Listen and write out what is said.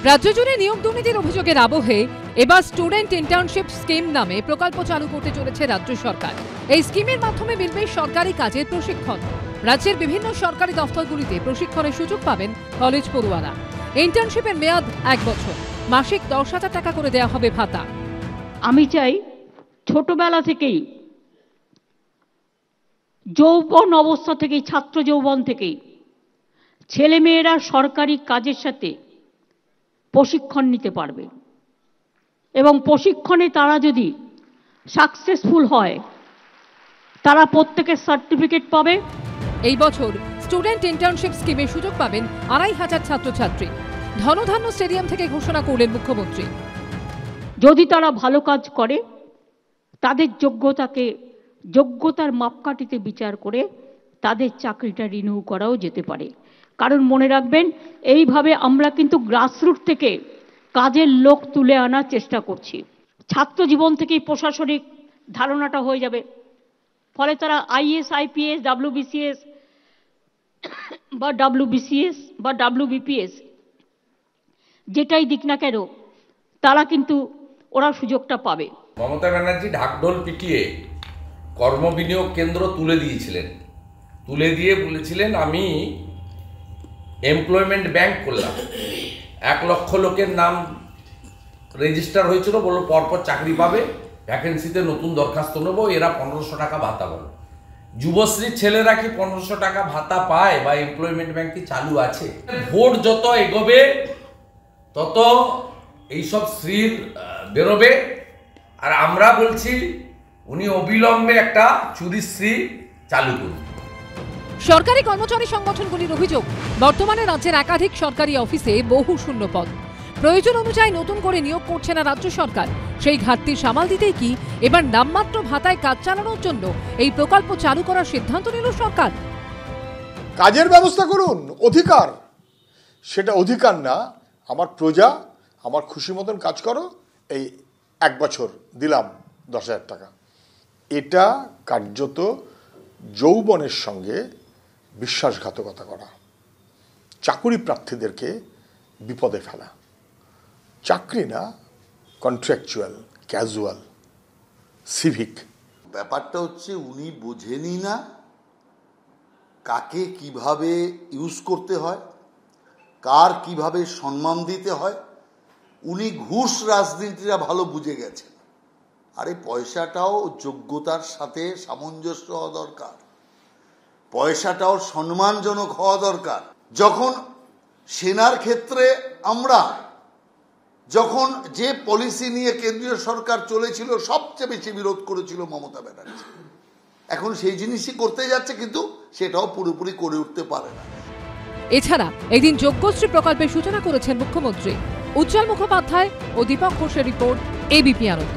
রাজ্য জুড়ে নিয়োগ দুর্নীতির অভিযোগের আবহে এবার স্টুডেন্ট ইন্টার্নশিপ স্কিম নামে প্রকল্প চালু করতে চলেছে রাজ্য সরকার। এই স্কিমের মাধ্যমে মিলবে সরকারি কাজের প্রশিক্ষণ। রাজ্যের বিভিন্ন সরকারি দফতরগুলিতে প্রশিক্ষণের সুযোগ পাবেন কলেজ পড়ুয়ারা। ইন্টার্নশিপের মেয়াদ 1 বছর, মাসিক 10,000 টাকা করে দেওয়া হবে ভাতা। আমি চাই ছোটবেলা থেকেই, যৌবন অবস্থা থেকেই, ছাত্র যৌবন থেকেই ছেলেমেয়েরা সরকারি কাজের সাথে প্রশিক্ষণ নিতে পারবে এবং প্রশিক্ষণে তারা যদি সাকসেসফুল হয় তারা প্রত্যেকের সার্টিফিকেট পাবে। এই বছর স্টুডেন্ট ইন্টার্নশিপ স্কিমে সুযোগ পাবেন 2,500 ছাত্রছাত্রী। ধনধান্য স্টেডিয়াম থেকে ঘোষণা করলেন মুখ্যমন্ত্রী। যদি তারা ভালো কাজ করে তাদের যোগ্যতার মাপকাঠিতে বিচার করে তাদের চাকরিটা রিনিউ করাও যেতে পারে। কারণ মনে রাখবেন, এইভাবে আমরা কিন্তু গ্রাসরুট থেকে কাজের লোক তুলে আনার চেষ্টা করছি। ছাত্র জীবন থেকেই প্রশাসনিক ধারণাটা হয়ে যাবে, ফলে তারা আইএস, আইপিএস, ডাব্লিউবিসিএস বা ডাব্লিউবিপিএস যেটাই দিক না কেন তারা কিন্তু ওরা সুযোগটা পাবে। মমতা ব্যানার্জি ঢাকঢোল পিটিয়ে কর্মবিনিয়োগ কেন্দ্র তুলে দিয়েছিলেন, তুলে দিয়ে বলেছিলেন আমি এমপ্লয়মেন্ট ব্যাংক করলাম। 1 লক্ষ লোকের নাম রেজিস্টার হয়েছিল, বললো পরপর চাকরি পাবে, ভ্যাকেন্সিতে নতুন দরখাস্ত নেবো, এরা 1500 টাকা ভাতা পাবে। যুবশ্রীর ছেলেরা কি 1500 টাকা ভাতা পায় বা এমপ্লয়মেন্ট ব্যাংক কি চালু আছে? ভোট যত এগোবে তত এইসব শ্রীর বেরোবে। আর আমরা বলছি উনি অবিলম্বে একটা চুরিশ্রী চালু করুন। সরকারি কর্মচারী সংগঠনগুলির অভিযোগ, বর্তমানে রাজ্যের একাধিক সরকারি অফিসে বহু শূন্য পদ। প্রয়োজন অনুযায়ী নতুন করে নিয়োগ করছে না রাজ্য সরকার। সেই ঘাটতি সামাল দিতেই কি এবার নামমাত্র ভাতায় কাজ চালানোর জন্য এই প্রকল্প চালু করার সিদ্ধান্ত নিল সরকার? কাজের ব্যবস্থা করুন, অধিকার। সেটা অধিকার না, আমার প্রজা আমার খুশি মতন কাজ করো, এই 1 বছর দিলাম 10,000 টাকা। এটা কার্যত যৌবনের সঙ্গে বিশ্বাসঘাতকতা করা, চাকুরি প্রার্থীদেরকে বিপদে ফেলা। চাকরি না, কন্ট্রাকচুয়াল, ক্যাজুয়াল, সিভিক। ব্যাপারটা হচ্ছে উনি বোঝেনি না কাকে কিভাবে ইউজ করতে হয়, কার কিভাবে সম্মান দিতে হয়। উনি ঘুষ রাজনীতিটা ভালো বুঝে গেছেন। আরে পয়সাটাও যোগ্যতার সাথে সামঞ্জস্য হওয়া দরকার, পয়সাটাও সম্মানজনক হওয়া দরকার। যখন সেনার ক্ষেত্রে আমরা যখন যে পলিসি নিয়ে কেন্দ্রীয় সরকার চলেছিল সবচেয়ে বেশি বিরোধ করেছিল মমতা ব্যানার্জি, এখন সেই জিনিসই করতে যাচ্ছে, কিন্তু সেটাও পুরোপুরি করে উঠতে পারে না। এছাড়া এদিন যোগ্যশ্রী প্রকল্পের সূচনা করেছেন মুখ্যমন্ত্রী। উজ্জ্বল মুখোপাধ্যায় ও দীপক ঘোষের রিপোর্ট, এবিপি আনন্দ।